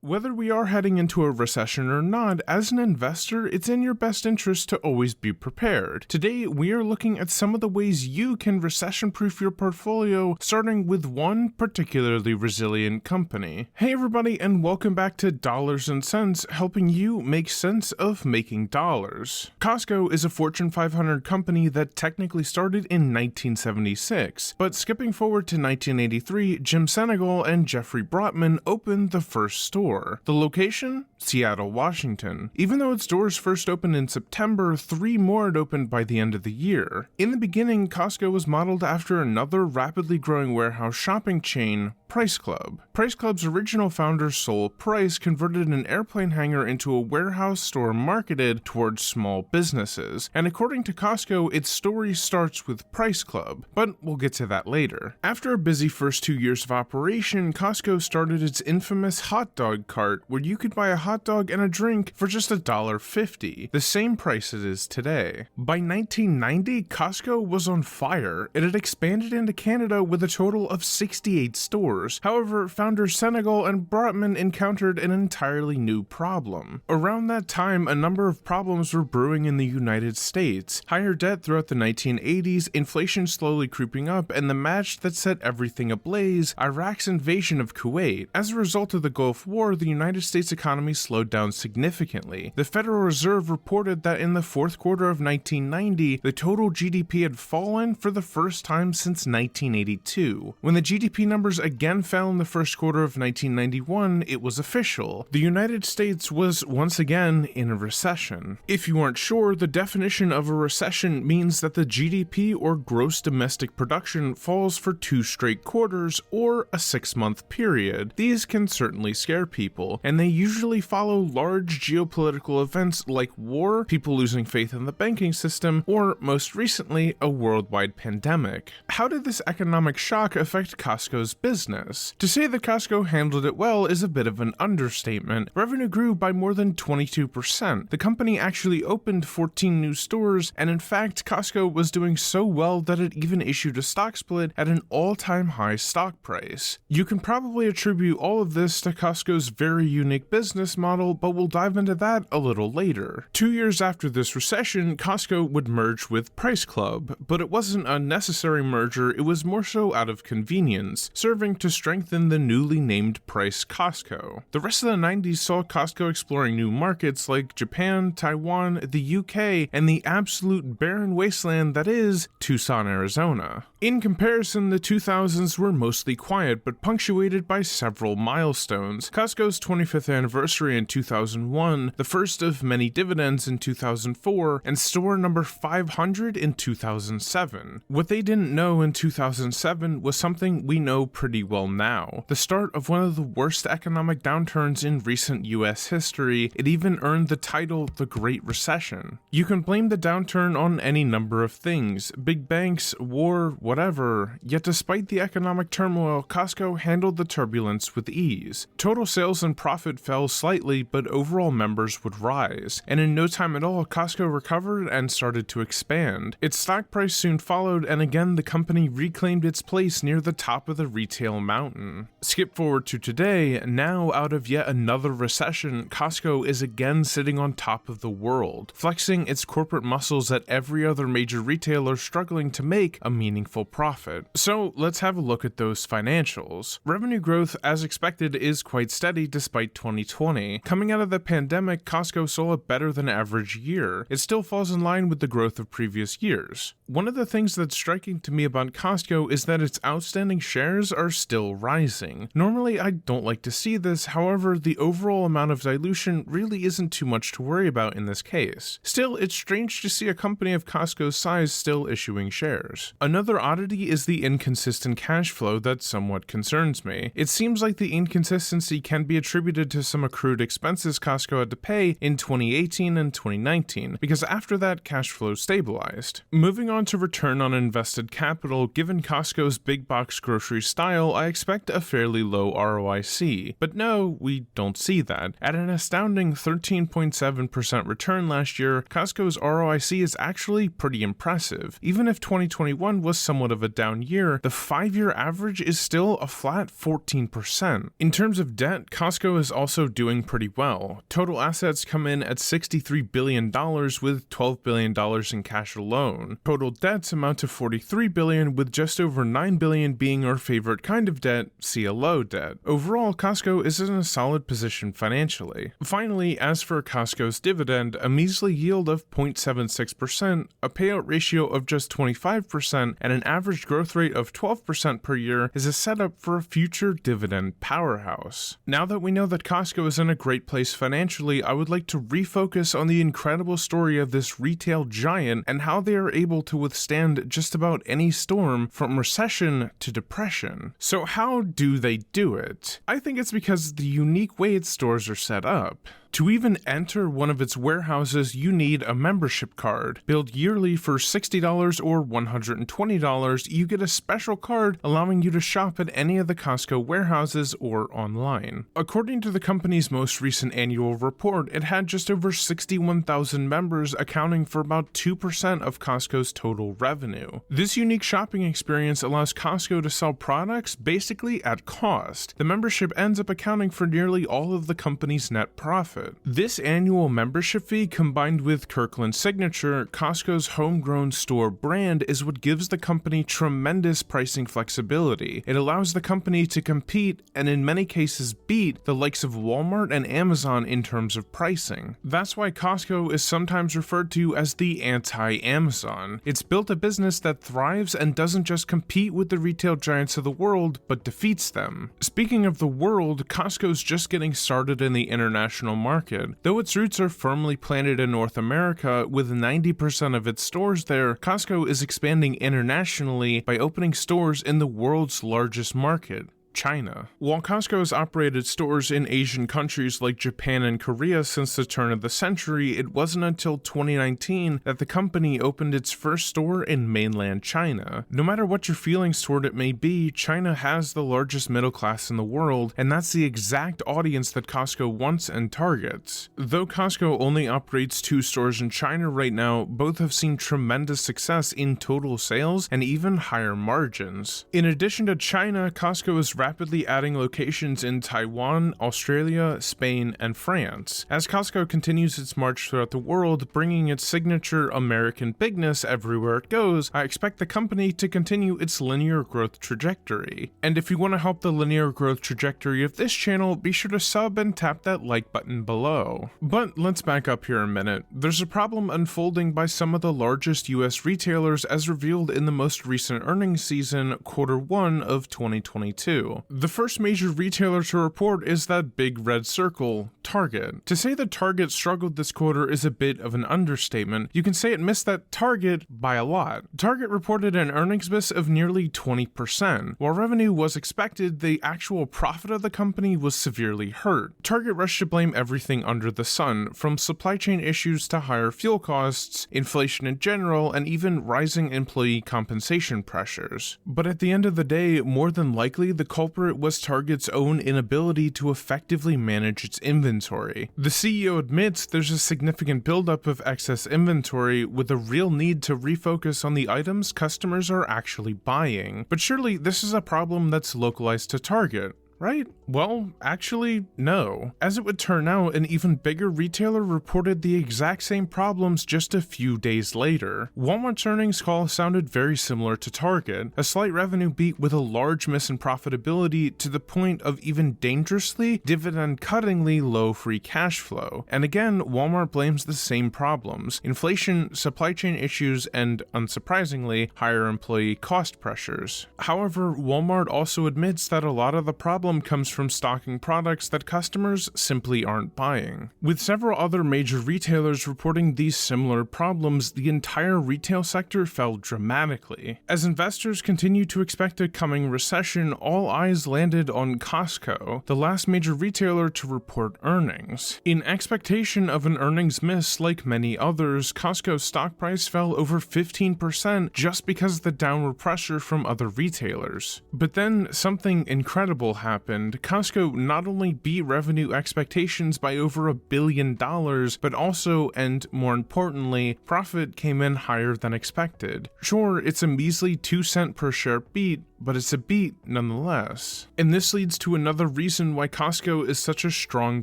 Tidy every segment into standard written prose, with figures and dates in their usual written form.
Whether we are heading into a recession or not, as an investor, it's in your best interest to always be prepared. Today, we are looking at some of the ways you can recession-proof your portfolio, starting with one particularly resilient company. Hey everybody, and welcome back to Dollars and Cents, helping you make sense of making dollars. Costco is a Fortune 500 company that technically started in 1976, but skipping forward to 1983, Jim Senegal and Jeffrey Brotman opened the first store. The location? Seattle, Washington. Even though its doors first opened in September, 3 more had opened by the end of the year. In the beginning, Costco was modeled after another rapidly growing warehouse shopping chain, Price Club. Price Club's original founder, Sol Price, converted an airplane hangar into a warehouse store marketed towards small businesses, and according to Costco, its story starts with Price Club, but we'll get to that later. After a busy first 2 years of operation, Costco started its infamous hot dog cart, where you could buy a hot dog and a drink for just $1.50, the same price it is today. By 1990, Costco was on fire. It had expanded into Canada with a total of 68 stores. However, founders Senegal and Brotman encountered an entirely new problem. Around that time, a number of problems were brewing in the United States. Higher debt throughout the 1980s, inflation slowly creeping up, and the match that set everything ablaze, Iraq's invasion of Kuwait. As a result of the Gulf War, the United States economy slowed down significantly. The Federal Reserve reported that in the fourth quarter of 1990, the total GDP had fallen for the first time since 1982. When the GDP numbers again fell in the first quarter of 1991, it was official. The United States was once again in a recession. If you aren't sure, the definition of a recession means that the GDP or gross domestic production falls for 2 straight quarters or a 6-month period. These can certainly scare people, and they usually follow large geopolitical events like war, people losing faith in the banking system, or most recently, a worldwide pandemic. How did this economic shock affect Costco's business? To say that Costco handled it well is a bit of an understatement. Revenue grew by more than 22%. The company actually opened 14 new stores, and in fact, Costco was doing so well that it even issued a stock split at an all-time high stock price. You can probably attribute all of this to Costco's very unique business model, but we'll dive into that a little later. 2 years after this recession, Costco would merge with Price Club, but it wasn't a necessary merger, it was more so out of convenience, serving to strengthen the newly named Price Costco. The rest of the 90s saw Costco exploring new markets like Japan, Taiwan, the UK, and the absolute barren wasteland that is Tucson, Arizona. In comparison, the 2000s were mostly quiet but punctuated by several milestones. Costco's 25th anniversary in 2001, the first of many dividends in 2004, and store number 500 in 2007. What they didn't know in 2007 was something we know pretty well now. The start of one of the worst economic downturns in recent US history. It even earned the title the Great Recession. You can blame the downturn on any number of things, big banks, war, whatever, yet despite the economic turmoil, Costco handled the turbulence with ease. Total sales and profit fell slightly, but overall members would rise, and in no time at all, Costco recovered and started to expand. Its stock price soon followed, and again the company reclaimed its place near the top of the retail mountain. Skip forward to today, now out of yet another recession, Costco is again sitting on top of the world, flexing its corporate muscles at every other major retailer struggling to make a meaningful profit. So let's have a look at those financials. Revenue growth, as expected, is quite steady despite 2020. Coming out of the pandemic, Costco saw a better than average year. It still falls in line with the growth of previous years. One of the things that's striking to me about Costco is that its outstanding shares are still rising. Normally, I don't like to see this, however, the overall amount of dilution really isn't too much to worry about in this case. Still, it's strange to see a company of Costco's size still issuing shares. Another oddity is the inconsistent cash flow that somewhat concerns me. It seems like the inconsistency can be attributed to some accrued expenses Costco had to pay in 2018 and 2019, because after that, cash flow stabilized. Moving on to return on invested capital, given Costco's big box grocery style, I I expect a fairly low ROIC. But no, we don't see that. At an astounding 13.7% return last year, Costco's ROIC is actually pretty impressive. Even if 2021 was somewhat of a down year, the 5-year average is still a flat 14%. In terms of debt, Costco is also doing pretty well. Total assets come in at $63 billion with $12 billion in cash alone. Total debts amount to $43 billion, with just over $9 billion being our favorite kind of debt, CLO debt. Overall, Costco is in a solid position financially. Finally, as for Costco's dividend, a measly yield of 0.76%, a payout ratio of just 25%, and an average growth rate of 12% per year is a setup for a future dividend powerhouse. Now that we know that Costco is in a great place financially, I would like to refocus on the incredible story of this retail giant and how they are able to withstand just about any storm, from recession to depression. So how do they do it? I think it's because of the unique way its stores are set up. To even enter one of its warehouses, you need a membership card. Billed yearly for $60 or $120, you get a special card allowing you to shop at any of the Costco warehouses or online. According to the company's most recent annual report, it had just over 61,000 members, accounting for about 2% of Costco's total revenue. This unique shopping experience allows Costco to sell products basically at cost. The membership ends up accounting for nearly all of the company's net profit. This annual membership fee, combined with Kirkland's Signature, Costco's homegrown store brand, is what gives the company tremendous pricing flexibility. It allows the company to compete and in many cases beat the likes of Walmart and Amazon in terms of pricing. That's why Costco is sometimes referred to as the anti-Amazon. It's built a business that thrives and doesn't just compete with the retail giants of the world, but defeats them. Speaking of the world, Costco's just getting started in the international market. Though its roots are firmly planted in North America, with 90% of its stores there, Costco is expanding internationally by opening stores in the world's largest market, China. While Costco has operated stores in Asian countries like Japan and Korea since the turn of the century, it wasn't until 2019 that the company opened its first store in mainland China. No matter what your feelings toward it may be, China has the largest middle class in the world, and that's the exact audience that Costco wants and targets. Though Costco only operates 2 stores in China right now, both have seen tremendous success in total sales and even higher margins. In addition to China, Costco is rapidly adding locations in Taiwan, Australia, Spain, and France. As Costco continues its march throughout the world, bringing its signature American bigness everywhere it goes, I expect the company to continue its linear growth trajectory. And if you want to help the linear growth trajectory of this channel, be sure to sub and tap that like button below. But let's back up here a minute. There's a problem unfolding by some of the largest US retailers as revealed in the most recent earnings season, Q1 of 2022. The first major retailer to report is that big red circle, Target. To say that Target struggled this quarter is a bit of an understatement. You can say it missed that target by a lot. Target reported an earnings miss of nearly 20%. While revenue was expected, the actual profit of the company was severely hurt. Target rushed to blame everything under the sun, from supply chain issues to higher fuel costs, inflation in general, and even rising employee compensation pressures. But at the end of the day, more than likely the culprit was Target's own inability to effectively manage its inventory. The CEO admits there's a significant buildup of excess inventory with a real need to refocus on the items customers are actually buying. But surely this is a problem that's localized to Target, right? Well, actually, no. As it would turn out, an even bigger retailer reported the exact same problems just a few days later. Walmart's earnings call sounded very similar to Target, a slight revenue beat with a large miss in profitability to the point of even dangerously, dividend-cuttingly low free cash flow. And again, Walmart blames the same problems: inflation, supply chain issues, and, unsurprisingly, higher employee cost pressures. However, Walmart also admits that a lot of the problems problem comes from stocking products that customers simply aren't buying. With several other major retailers reporting these similar problems, the entire retail sector fell dramatically. As investors continue to expect a coming recession, all eyes landed on Costco, the last major retailer to report earnings. In expectation of an earnings miss like many others, Costco's stock price fell over 15% just because of the downward pressure from other retailers. But then something incredible happened. Costco not only beat revenue expectations by over $1 billion, but also, and more importantly, profit came in higher than expected. Sure, it's a measly 2-cent per share beat, but it's a beat nonetheless. And this leads to another reason why Costco is such a strong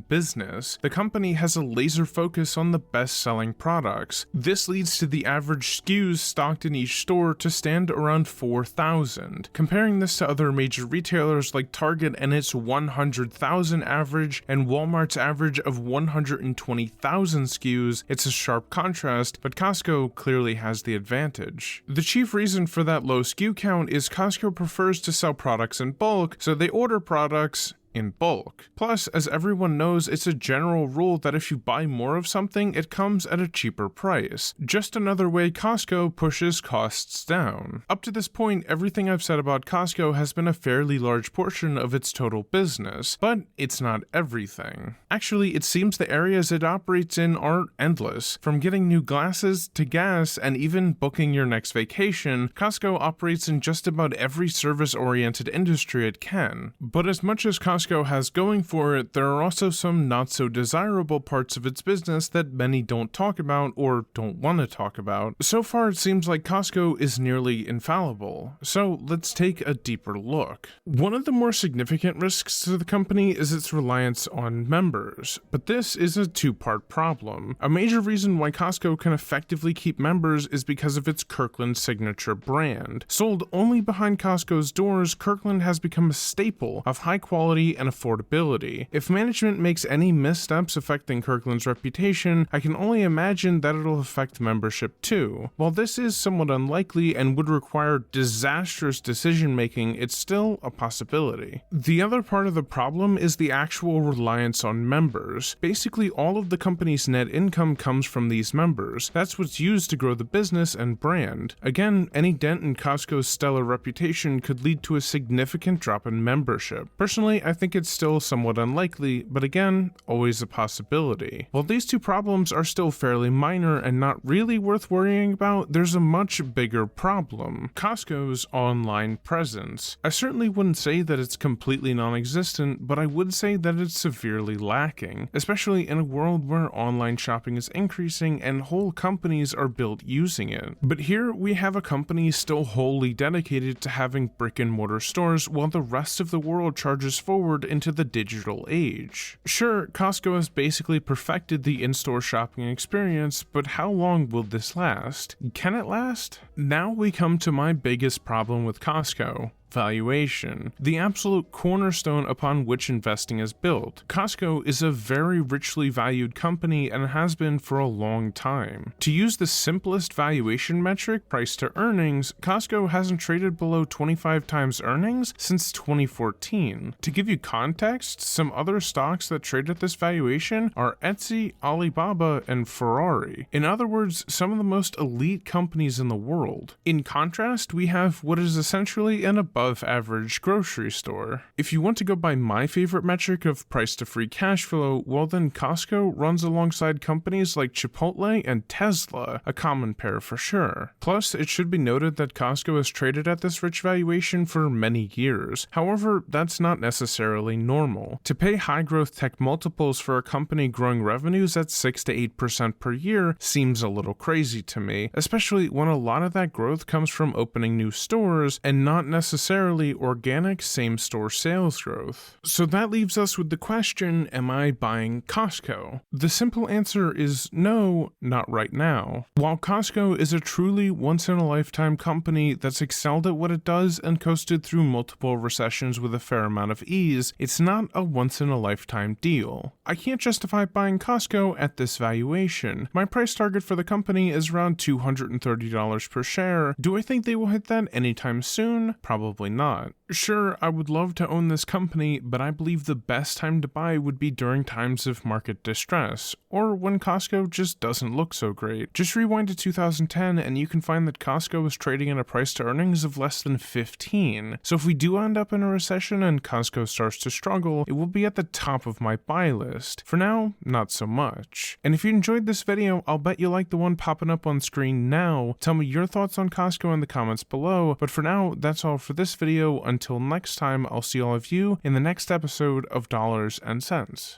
business. The company has a laser focus on the best-selling products. This leads to the average SKUs stocked in each store to stand around 4,000. Comparing this to other major retailers like Target and its 100,000 average and Walmart's average of 120,000 SKUs, it's a sharp contrast, but Costco clearly has the advantage. The chief reason for that low SKU count is Costco prefers to sell products in bulk, so they order products in bulk. Plus, as everyone knows, it's a general rule that if you buy more of something, it comes at a cheaper price. Just another way Costco pushes costs down. Up to this point, everything I've said about Costco has been a fairly large portion of its total business, but it's not everything. Actually, it seems the areas it operates in are endless. From getting new glasses to gas and even booking your next vacation, Costco operates in just about every service-oriented industry it can. But as much as Costco has going for it, there are also some not so desirable parts of its business that many don't talk about or don't want to talk about. So far, it seems like Costco is nearly infallible. So let's take a deeper look. One of the more significant risks to the company is its reliance on members, but this is a two-part problem. A major reason why Costco can effectively keep members is because of its Kirkland signature brand. Sold only behind Costco's doors, Kirkland has become a staple of high quality and affordability. If management makes any missteps affecting Kirkland's reputation, I can only imagine that it'll affect membership too. While this is somewhat unlikely and would require disastrous decision-making, it's still a possibility. The other part of the problem is the actual reliance on members. Basically, all of the company's net income comes from these members. That's what's used to grow the business and brand. Again, any dent in Costco's stellar reputation could lead to a significant drop in membership. Personally, I think it's still somewhat unlikely, but again, always a possibility. While these two problems are still fairly minor and not really worth worrying about, there's a much bigger problem: Costco's online presence. I certainly wouldn't say that it's completely non-existent, but I would say that it's severely lacking, especially in a world where online shopping is increasing and whole companies are built using it. But here we have a company still wholly dedicated to having brick-and-mortar stores while the rest of the world charges forward into the digital age. Sure, Costco has basically perfected the in-store shopping experience, but how long will this last? Can it last? Now we come to my biggest problem with Costco: valuation, the absolute cornerstone upon which investing is built. Costco is a very richly valued company and has been for a long time. To use the simplest valuation metric, price to earnings, Costco hasn't traded below 25 times earnings since 2014. To give you context, some other stocks that trade at this valuation are Etsy, Alibaba, and Ferrari. In other words, some of the most elite companies in the world. In contrast, we have what is essentially an above average grocery store. If you want to go by my favorite metric of price to free cash flow, well then Costco runs alongside companies like Chipotle and Tesla, a common pair for sure. Plus, it should be noted that Costco has traded at this rich valuation for many years. However, that's not necessarily normal. To pay high growth tech multiples for a company growing revenues at 6 to 8% per year seems a little crazy to me, especially when a lot of that growth comes from opening new stores and not necessarily organic same-store sales growth. So that leaves us with the question, am I buying Costco? The simple answer is no, not right now. While Costco is a truly once-in-a-lifetime company that's excelled at what it does and coasted through multiple recessions with a fair amount of ease, it's not a once-in-a-lifetime deal. I can't justify buying Costco at this valuation. My price target for the company is around $230 per share. Do I think they will hit that anytime soon? Probably not. Sure, I would love to own this company, but I believe the best time to buy would be during times of market distress, or when Costco just doesn't look so great. Just rewind to 2010 and you can find that Costco was trading at a price to earnings of less than 15. So if we do end up in a recession and Costco starts to struggle, it will be at the top of my buy list. For now, not so much. And if you enjoyed this video, I'll bet you like the one popping up on screen now. Tell me your thoughts on Costco in the comments below, but for now, that's all for this video. Until next time, I'll see all of you in the next episode of Dollars and Cents.